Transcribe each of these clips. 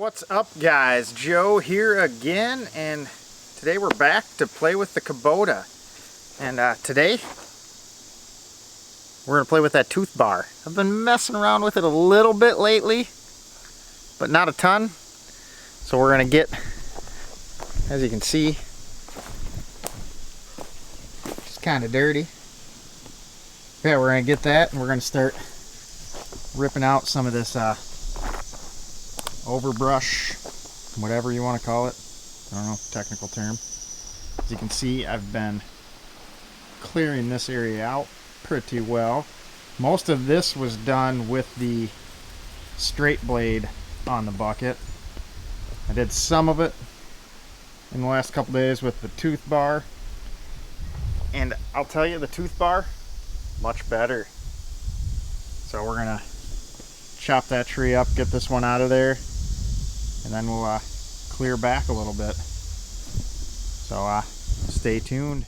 What's up, guys? Joe here again, and today we're back to play with the Kubota. And today we're gonna play with that Toothbar. I've been messing around with it a little bit lately, but not a ton. So we're gonna get, as you can see, it's kind of dirty. Yeah, we're gonna get that, and we're gonna start ripping out some of this overbrush, whatever you want to call it. I don't know, technical term. As you can see, I've been clearing this area out pretty well. Most of this was done with the straight blade on the bucket. I did some of it in the last couple days with the Toothbar, and I'll tell you, the Toothbar, much better. So we're gonna chop that tree up, get this one out of there, and then we'll clear back a little bit. So stay tuned.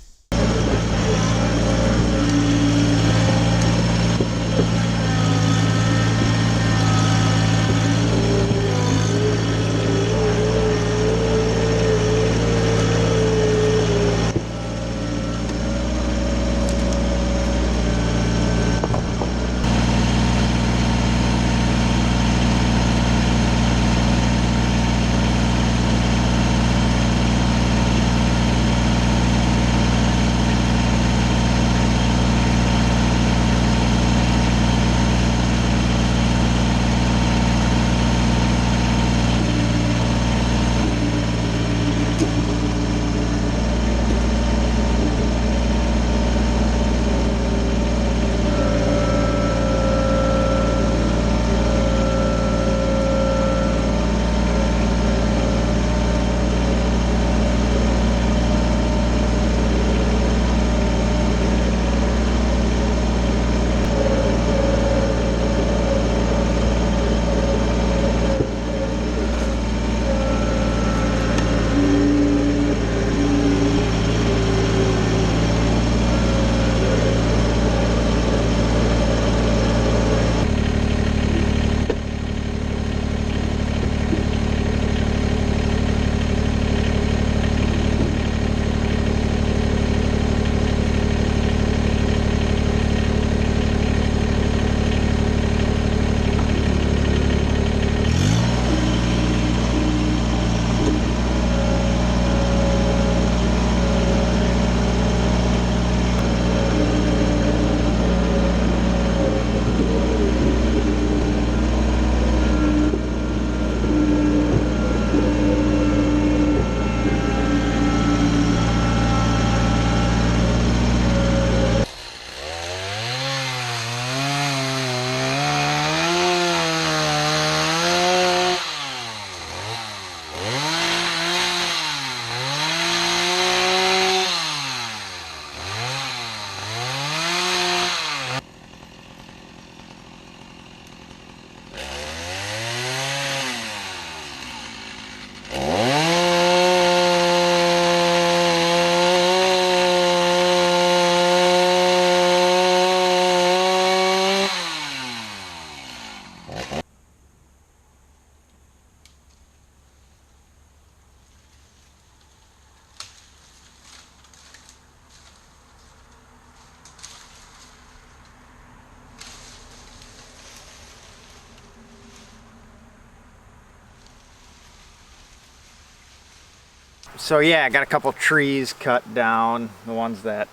So yeah, I got a couple trees cut down, the ones that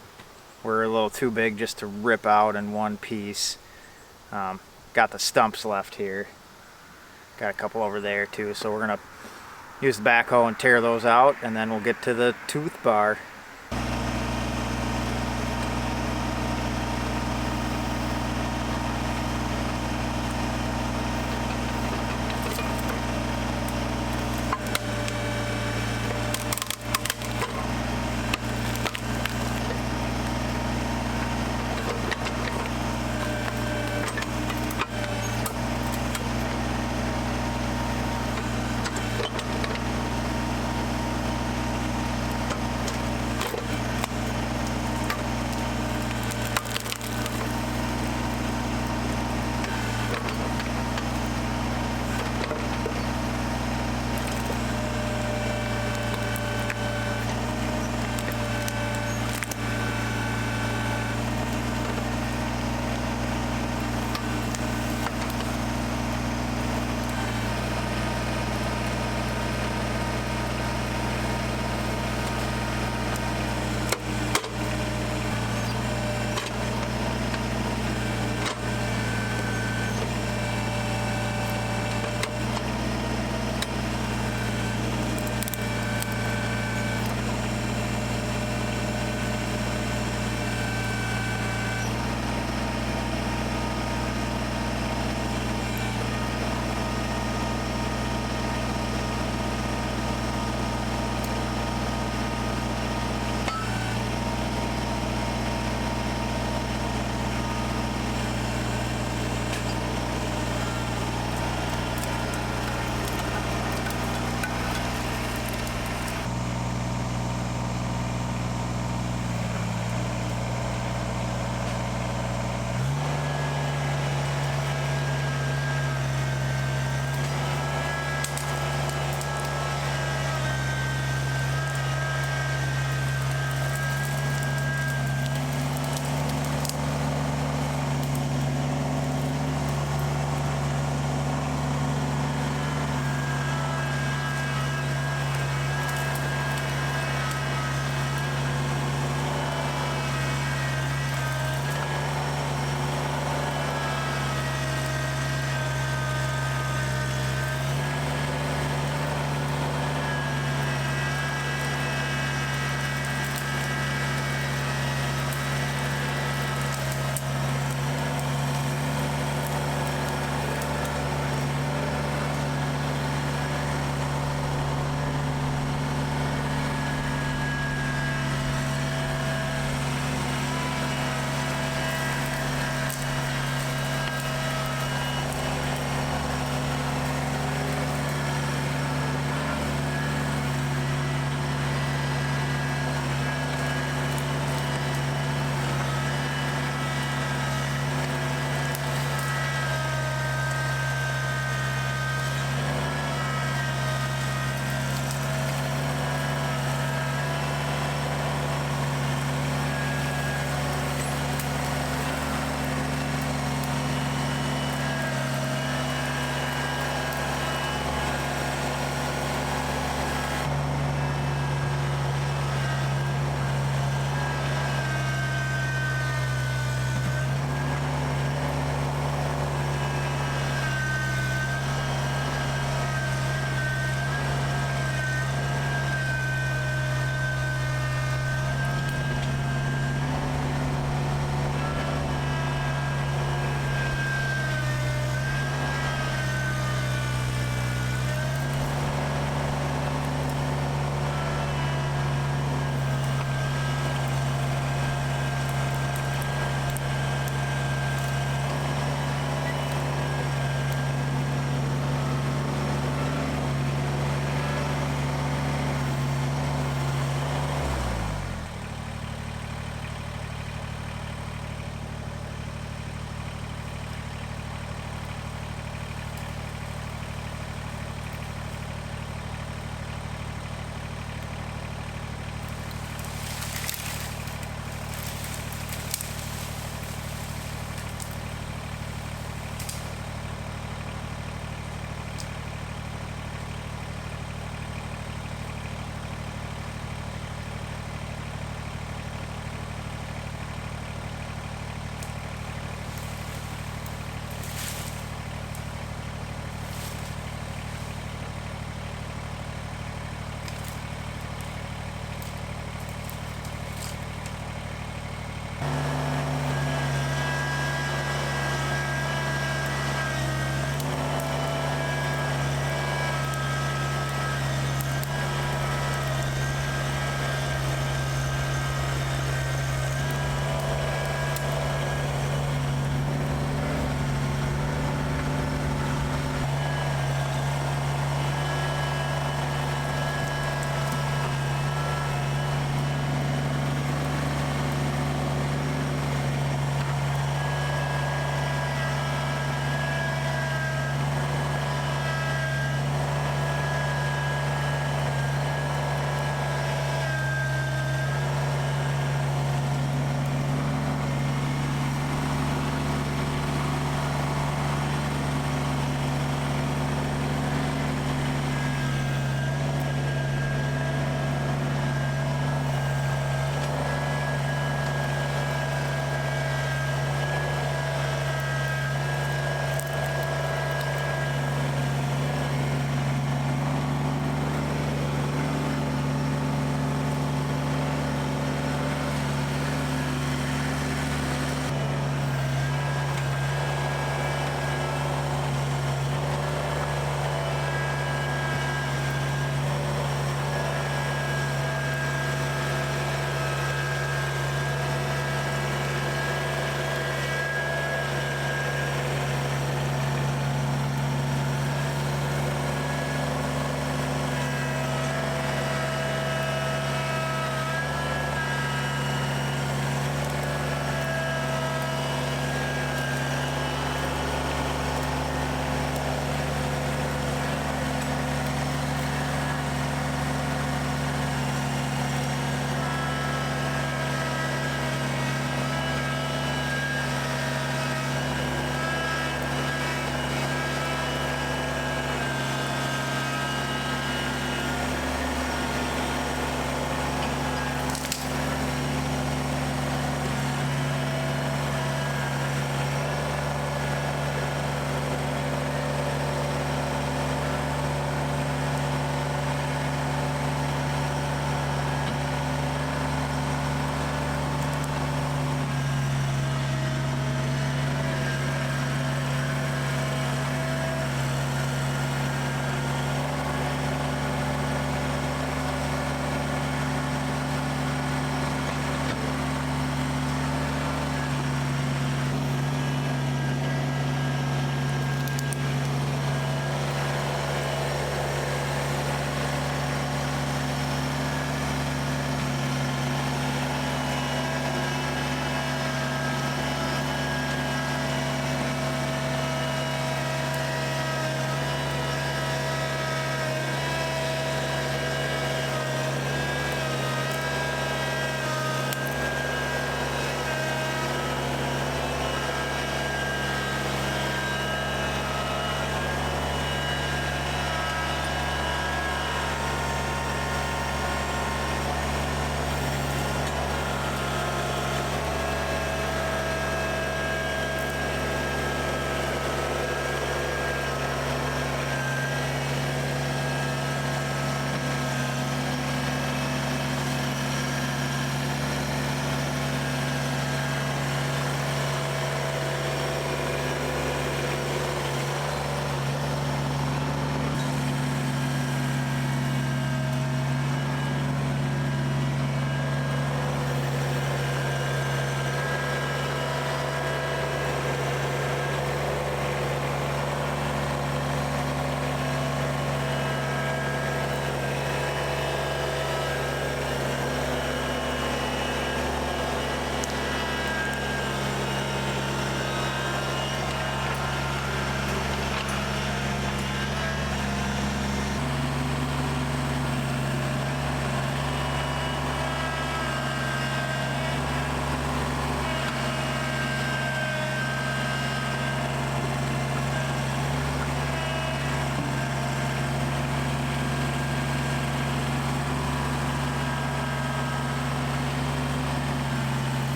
were a little too big just to rip out in one piece. Got the stumps left here. Got a couple over there too, so we're gonna use the backhoe and tear those out, and then we'll get to the Toothbar.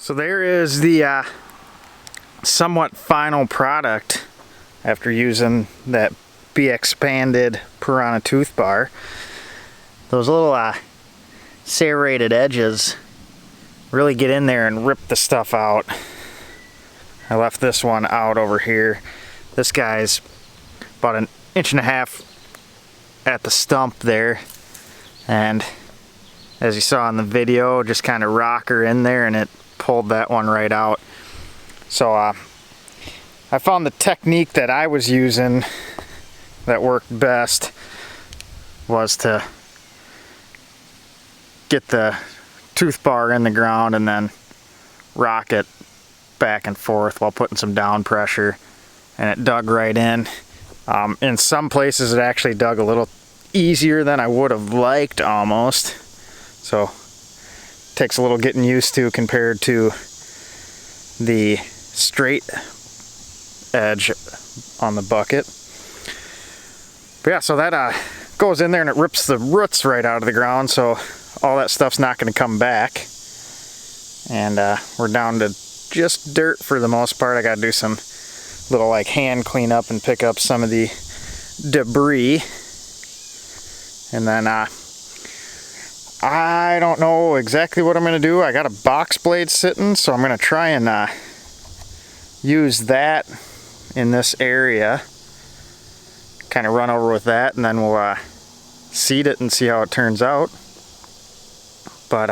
So there is the somewhat final product after using that BXpanded Piranha Tooth bar. Those little serrated edges really get in there and rip the stuff out. I left this one out over here. This guy's about 1.5 inches at the stump there, and as you saw in the video, just kind of rock her in there and it pulled that one right out. So I found the technique that I was using that worked best was to get the tooth bar in the ground and then rock it back and forth while putting some down pressure, and it dug right in. In some places it actually dug a little easier than I would have liked almost, so it takes a little getting used to compared to the straight edge on the bucket. But yeah, so that goes in there and it rips the roots right out of the ground, so all that stuff's not going to come back, and we're down to just dirt for the most part. I got to do some little like hand cleanup and pick up some of the debris, and then I don't know exactly what I'm going to do. I got a box blade sitting, so I'm going to try and use that in this area, kind of run over with that, and then we'll seed it and see how it turns out. But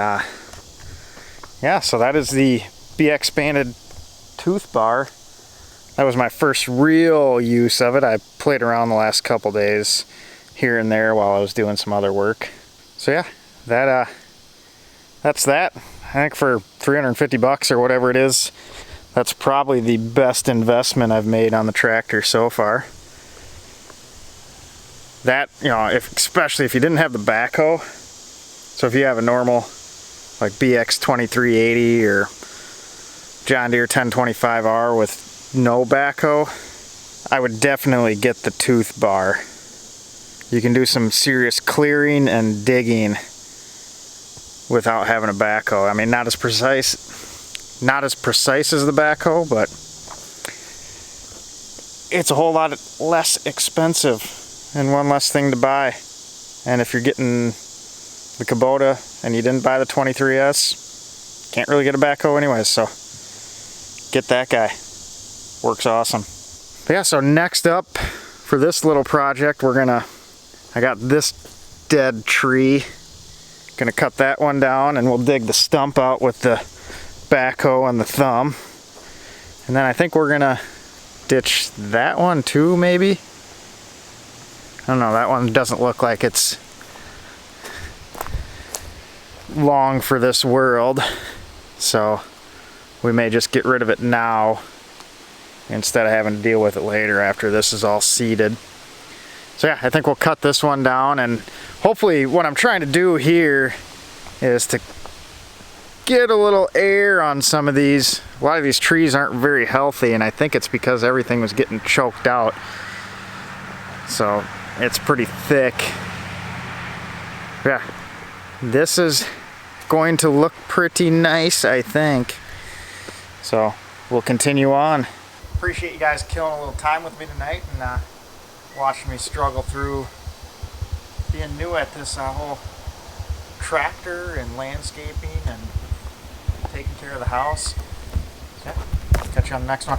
yeah, so that is the BXpanded Tooth bar. That was my first real use of it. I played around the last couple days here and there while I was doing some other work. So yeah, that's that. I think for 350 bucks or whatever it is, that's probably the best investment I've made on the tractor so far. That, you know, especially if you didn't have the backhoe. So if you have a normal like BX23S or John Deere 1025R with no backhoe, I would definitely get the tooth bar. You can do some serious clearing and digging without having a backhoe. I mean, not as precise as the backhoe, but it's a whole lot less expensive and one less thing to buy. And if you're getting the Kubota and you didn't buy the 23S, can't really get a backhoe anyways, so get that guy. Works awesome. But yeah, so next up for this little project, I got this dead tree. Gonna cut that one down and we'll dig the stump out with the backhoe and the thumb. And then I think we're gonna ditch that one too, maybe. I don't know, that one doesn't look like it's long for this world, so we may just get rid of it now instead of having to deal with it later after this is all seeded. So yeah, I think we'll cut this one down, and hopefully what I'm trying to do here is to get a little air on some of these. A lot of these trees aren't very healthy, and I think it's because everything was getting choked out, so it's pretty thick. Yeah, this is going to look pretty nice, I think. So we'll continue on. Appreciate you guys killing a little time with me tonight and watching me struggle through being new at this whole tractor and landscaping and taking care of the house. Yeah, catch you on the next one.